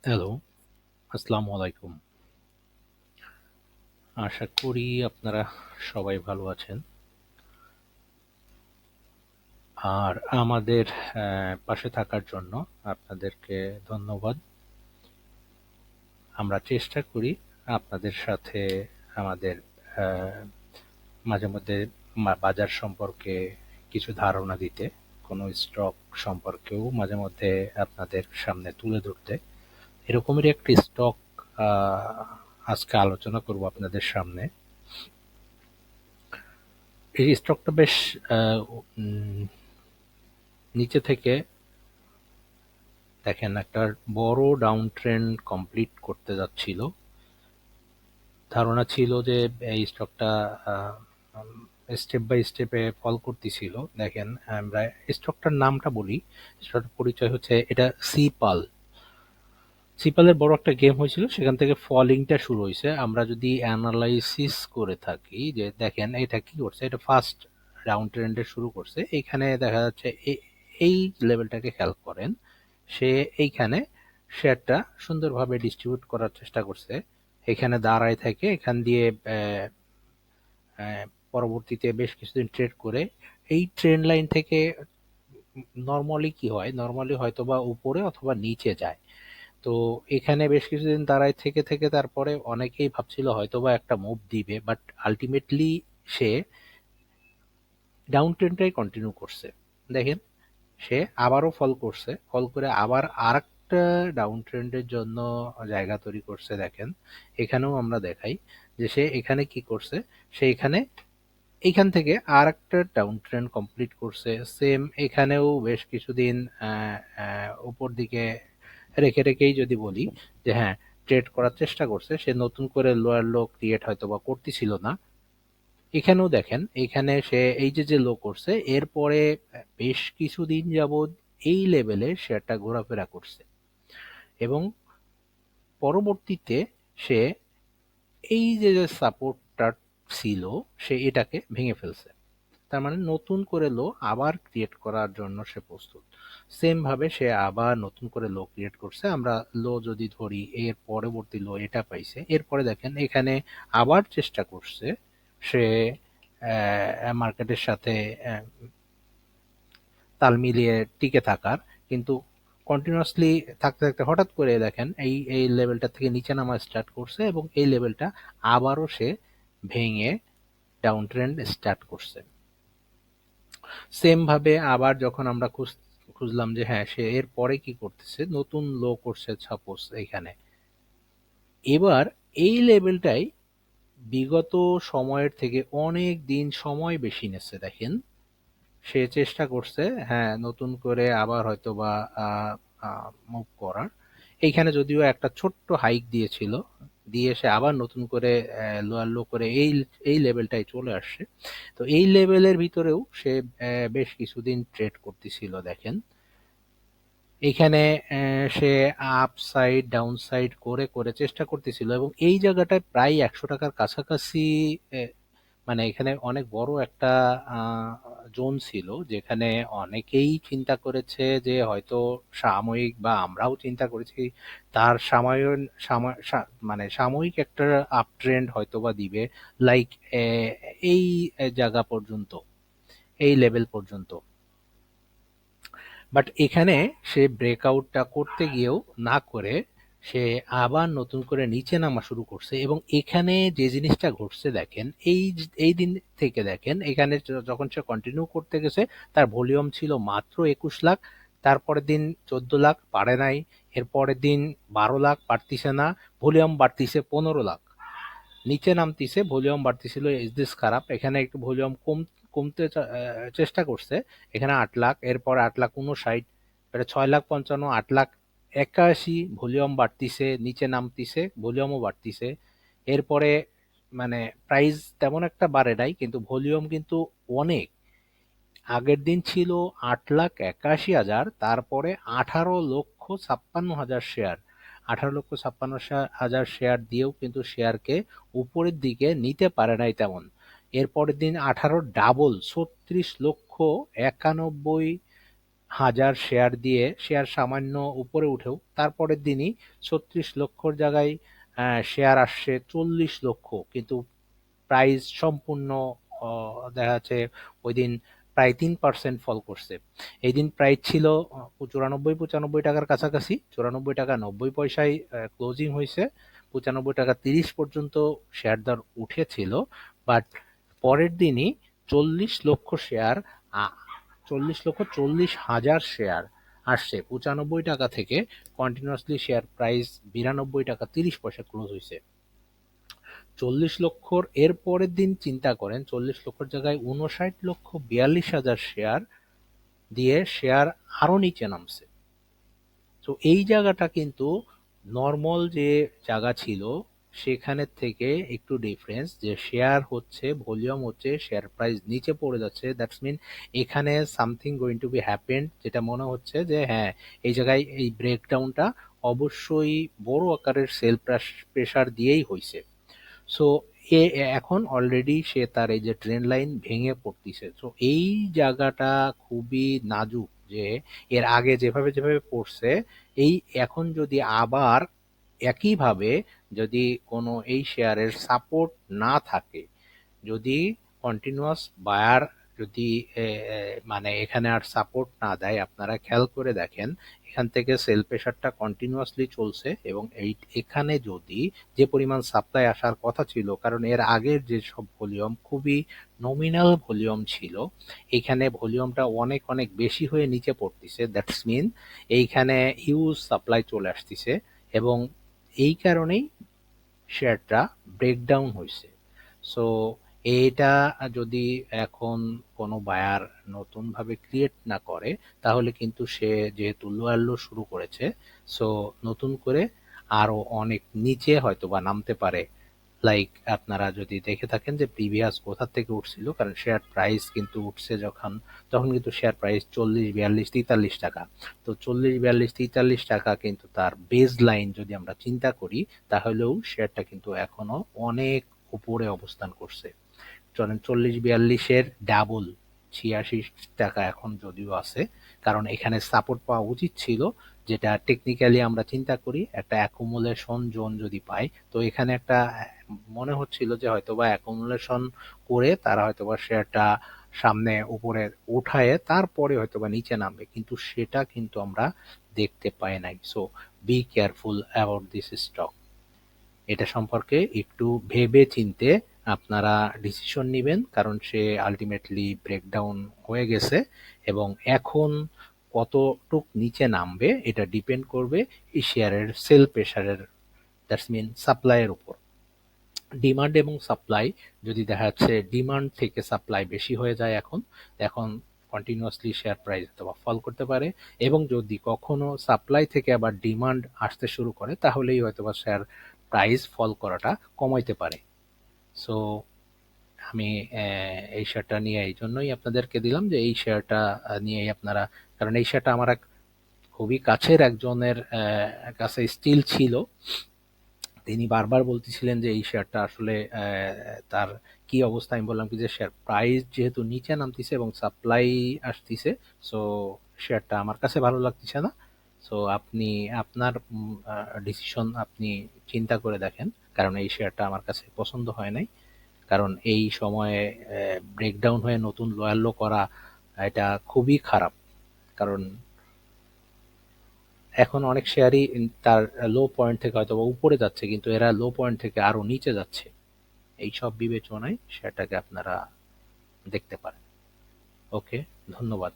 Hello, আসসালামু আলাইকুম। আশা করি আপনারা সবাই ভালো আছেন। আর আমাদের পাশে থাকার জন্য আপনাদেরকে ধন্যবাদ। আমরা চেষ্টা করি আপনাদের সাথে আমাদের আ মাঝে মধ্যে বাজার সম্পর্কে কিছু ধারণা দিতে, কোনো স্টক সম্পর্কেও মাঝে মধ্যে আপনাদের সামনে তুলে ধরতে। এরকমেরই একটি স্টক আ আজকে আলোচনা করব আপনাদের সামনে। এই স্টকটা বেশ আ উম নিচে থেকে দেখেন একটা বড় ডাউন ট্রেন্ড কমপ্লিট করতে যাচ্ছিল। ধারণা ছিল যে এই স্টকটা স্টেপ বাই স্টেপে ফল করতেছিল। দেখেন আমরা স্টকটার নামটা বলি, স্টকটার পরিচয় হচ্ছে এটা সিপাল। সিপালের বড় একটা গেম হয়েছিল, সেখান থেকে ফলিংটা শুরু হয়েছে। আমরা যদি অ্যানালাইসিস করে থাকি যে দেখেন এটা কি করছে, এটা ফার্স্ট ডাউন ট্রেন্ডে শুরু করছে। এখানে দেখা যাচ্ছে এই লেভেলটাকে খেয়াল করেন, সে এইখানে শেয়ারটা সুন্দরভাবে ডিস্ট্রিবিউট করার চেষ্টা করছে। এখানে দাঁড়ায় থেকে এখান দিয়ে পরবর্তীতে বেশ কিছুদিন ট্রেড করে এই ট্রেন্ড লাইন থেকে নর্মালি কি হয়, নর্মালি হয়তো বা উপরে অথবা নিচে যায়। তো এখানে বেশ কিছুদিন দাঁড়ায় থেকে থেকে তারপরে অনেকেই ভাবছিল হয়তোবা একটা মুভ দিবে, বাট আলটিমেটলি সে ডাউন ট্রেন্ডটাই কন্টিনিউ করছে। দেখেন সে আবারও ফল করছে, ফল করে আবার আরেকটা ডাউন ট্রেন্ডের জন্য জায়গা তৈরি করছে। দেখেন এখানেও আমরা দেখাই যে সে এখানে কি করছে, সে এখানে এইখান থেকে আর একটা ডাউন ট্রেন্ড কমপ্লিট করছে। সেম এখানেও বেশ কিছুদিন উপর দিকে রেখে রেখেই যদি বলি যে হ্যাঁ ট্রেড করার চেষ্টা করছে, সে নতুন করে লোয়ার লো ক্রিয়েট হয়তো বা করতেছিল না। এখানেও দেখেন এখানে সে এই যে যে লো করছে, এরপরে বেশ কিছুদিন যাবৎ এই লেভেলে শেয়ারটা ঘোরাফেরা করছে এবং পরবর্তীতে সে এই যে যে সাপোর্টটা ছিল সে এটাকে ভেঙে ফেলছে। তার মানে নতুন করে লো আবার ক্রিয়েট করার জন্য সে প্রস্তুত। সেম ভাবে সে আবার নতুন করে লো ক্রিয়েট করছে। আমরা লো যদি ধরি, এর পরবর্তী লো এটা পাইছে, এরপরে দেখেন এখানে আবার চেষ্টা করছে সে মার্কেটের সাথে আহ, তাল মিলিয়ে টিকে থাকার। কিন্তু কন্টিনিউয়াসলি থাকতে থাকতে হঠাৎ করে দেখেন এই এই লেভেলটা থেকে নিচে নামা স্টার্ট করছে এবং এই লেভেলটা আবারও সে ভেঙে ডাউন ট্রেন্ড স্টার্ট করছে। সেম ভাবে আবার যখন আমরা খুঁজলাম যে হ্যাঁ সে এর পরে কি করতেছে, নতুন লো করছে সাপোজ এখানে। এবার এই লেভেলটাই বিগত সময়ের থেকে অনেক দিন সময় বেশি নিচ্ছে। দেখেন সে চেষ্টা করছে হ্যাঁ নতুন করে আবার হয়তো বা মুভ করার। এইখানে যদিও একটা ছোট্ট হাইক দিয়েছিল, দিয়ে সে আবার নতুন করে লোয়ার লো করে এই এই লেভেলটাই চলে আসছে। তো এই লেভেলের ভিতরেও সে বেশ কিছুদিন ট্রেড করতেছিল। দেখেন এখানে সে আপ সাইড ডাউন সাইড করে করে চেষ্টা করতেছিল এবং এই জায়গাটায় প্রায় 100 টাকার কাছাকাছি। আহ, মানে এখানে অনেক বড় একটা জোন ছিল, যেখানে অনেকেই চিন্তা করেছে যে হয়তো সাময়িক, বা আমরাও চিন্তা করেছি তার মানে সাময়িক একটা আপ ট্রেন্ড হয়তো বা দিবে, লাইক এই জায়গা পর্যন্ত, এই লেভেল পর্যন্ত। বাট এখানে সে ব্রেকআউটটা করতে গিয়েও না করে সে আবার নতুন করে নিচে নামা শুরু করছে এবং এখানে যে জিনিসটা ঘটছে দেখেন এই দিন থেকে দেখেন এখানে যখন সে কন্টিনিউ করতে গেছে, তার ভলিউম ছিল মাত্র 21 লাখ। তারপরের দিন 14 লাখ, পারে নাই। এর পরের দিন 12 লাখ, পারতিছে না। ভলিউম বাড়তিছে 15 লাখ, নিচে নামতিছে, ভলিউম বাড়তিছিল। ইজ দিস খারাপ? এখানে একটু ভলিউম কমতে চেষ্টা করছে। এখানে 8 লাখ, এরপর 8 লাখ 59, এটা 6 লাখ 55, 8 লাখ 81, ভলিউম বাড়তিছে, নিচে নামতিছে, ভলিউমও বাড়তিছে। এরপরে মানে প্রাইস তেমন একটা বাড়ে নাই, কিন্তু ভলিউম কিন্তু অনেক। আগের দিন ছিল 8 লাখ 81 হাজার, তারপরে 18 লক্ষ 56 হাজার শেয়ার। 18 লক্ষ 56 হাজার শেয়ার দিয়েও কিন্তু শেয়ারকে উপরের দিকে নিতে পারে নাই তেমন। এরপরের দিন 18 ডাবল 36 লক্ষ 91 হাজার শেয়ার দিয়ে শেয়ার সামান্য উপরে উঠেও তারপরের দিনই ৩৬ লক্ষর জায়গায় শেয়ার আসছে ৪০ লক্ষ, কিন্তু প্রাইস সম্পূর্ণ দেখা যাচ্ছে ওই দিন প্রায় ৩% ফল করছে। এই দিন প্রাইস ছিল ৯৪-৯৫ টাকার কাছাকাছি, ৯৪ টাকা ৯০ পয়সায় ক্লোজিং হয়েছে। ৯৫ টাকা ৩০ পর্যন্ত শেয়ার দর উঠেছিল, বাট পরের দিনই ৪০ লক্ষ শেয়ার, ৪০ লক্ষ ৪০ হাজার শেয়ার আসছে ৯৫ টাকা থেকে। কন্টিনিউয়াসলি শেয়ার প্রাইস ৯২ টাকা ৩০ পয়সা ক্লোজ হয়েছে। ৪০ লক্ষর এর পরের দিন চিন্তা করেন, ৪০ লক্ষর জায়গায় ৫৯ লক্ষ ৪২ হাজার শেয়ার দিয়ে শেয়ার আরো নিচে নামছে। তো এই জায়গাটা কিন্তু নর্মাল যে জায়গা ছিল সেখানের থেকে একটু ডিফারেন্স, যে শেয়ার হচ্ছে, ভলিউম হচ্ছে, শেয়ার প্রাইস নিচে পড়ে যাচ্ছে, দ্যাটস মিন এখানে something going to B happened, যেটা মনে হচ্ছে যে হ্যাঁ, এই জায়গায় এই ব্রেকডাউনটা অবশ্যই বড় আকারের সেল প্রেসার দিয়েই হয়েছে। সো এখন অলরেডি সে তার এই যে ট্রেন্ড লাইন ভেঙে পড়তিছে। তো এই জায়গাটা খুবই নাজুক, যে এর আগে যেভাবে যেভাবে পড়ছে, এই এখন যদি আবার একইভাবে যদি কোনো এই শেয়ারের সাপোর্ট না থাকে, যদি কন্টিনিউয়াস বায়ার যদি মানে এখানে আর সাপোর্ট না দেয়, আপনারা খেয়াল করে দেখেন এখান থেকে সেল প্রেশারটা কন্টিনিউয়াসলি চলছে, এবং এখানে যদি যে পরিমাণ সাপ্লাই আসার কথা ছিল, কারণ এর আগের যে সব ভলিউম খুবই নমিনাল ভলিউম ছিল, এইখানে ভলিউমটা অনেক অনেক বেশি হয়ে নিচে পড়তিছে, দ্যাটস মিন এইখানে হিউজ সাপ্লাই চলে আসতিছে, এবং এই কারণেই শেয়ারটা ব্রেকডাউন হয়েছে। সো এটা যদি এখন কোনো বায়ার নতুন ভাবে ক্রিয়েট না করে, তাহলে কিন্তু সে যেহেতু লোয়ার লো শুরু করেছে, সো নতুন করে আরো অনেক নিচে হয়তো বা নামতে পারে। লাইক আপনারা যদি দেখে থাকেন যে প্রিভিয়াস কোথা থেকে উঠছিল, কারণ শেয়ার প্রাইস কিন্তু উঠছে যখন, তখন কিন্তু শেয়ার প্রাইস ৪০, ৪২, ৪৩ টাকা। তো ৪০, ৪২, ৪৩ টাকা কিন্তু তার বেজ লাইন যদি আমরা চিন্তা করি, তাহলেও শেয়ারটা কিন্তু এখনো অনেক উপরে অবস্থান করছে। চলেন ৪০, ৪২-এর ডাবল ৮৬ টাকা এখন যদিও আছে, কারণ এখানে সাপোর্ট পাওয়া উচিত ছিল, যেটা টেকনিক্যালি আমরা চিন্তা করি একটা অ্যাকুমুলেশন জোন যদি পাই, তো এখানে একটা মনে হচ্ছিল যে হয়তোবা অ্যাকুমুলেশন করে তারা হয়তোবা শেয়ারটা সামনে উপরে উঠায়ে তারপরে হয়তোবা নিচে নামবে, কিন্তু সেটা কিন্তু আমরা দেখতে পাই নাই। So be careful about this stock. এটা সম্পর্কে একটু ভেবে চিন্তে আপনারা ডিসিশন নিবেন, কারণ সে আলটিমেটলি ব্রেকডাউন হয়ে গেছে, এবং এখন কতটুক নিচে নামবে এটা ডিপেন্ড করবে এই শেয়ারের সেল প্রেসারের, দ্যাটস মিন সাপ্লাইয়ের উপর। ডিমান্ড এবং সাপ্লাই যদি দেখা যাচ্ছে ডিমান্ড থেকে সাপ্লাই বেশি হয়ে যায় এখন, এখন কন্টিনিউয়াসলি শেয়ার প্রাইস অথবা ফল করতে পারে, এবং যদি কখনো সাপ্লাই থেকে আবার ডিমান্ড আসতে শুরু করে, তাহলেই হয়তোবা শেয়ার প্রাইস ফল করাটা কমাইতে পারে। সো আমি এই শেয়ারটা নিয়ে এই জন্যই আপনাদেরকে দিলাম যে এই শেয়ারটা নিয়েই আপনারা, কারণ এই শেয়ারটা আমার এক খুবই কাছের একজনের কাছে স্টিল ছিল। তিনি বারবার বলতেছিলেন যে এই শেয়ারটা আসলে তার কি অবস্থা। আমি বললাম কি যে শেয়ার প্রাইস যেহেতু নিচে নামতিছে এবং সাপ্লাই আসতিছে, সো শেয়ারটা আমার কাছে ভালো লাগতেছে না। সো আপনি আপনার ডিসিশন আপনি চিন্তা করে দেখেন, কারণ এই শেয়ারটা আমার কাছে পছন্দ হয় নাই। কারণ এই সময়ে ব্রেকডাউন হয়ে নতুন লোয়ার লো করা, এটা খুবই খারাপ। কারণ এখন অনেক শেয়ারই তার লো পয়েন্ট থেকে হয়তোবা উপরে যাচ্ছে, কিন্তু এরা লো পয়েন্ট থেকে আরো নিচে যাচ্ছে। এই সব বিবেচনায় শেয়ারটাকে আপনারা দেখতে পারেন। ওকে, ধন্যবাদ।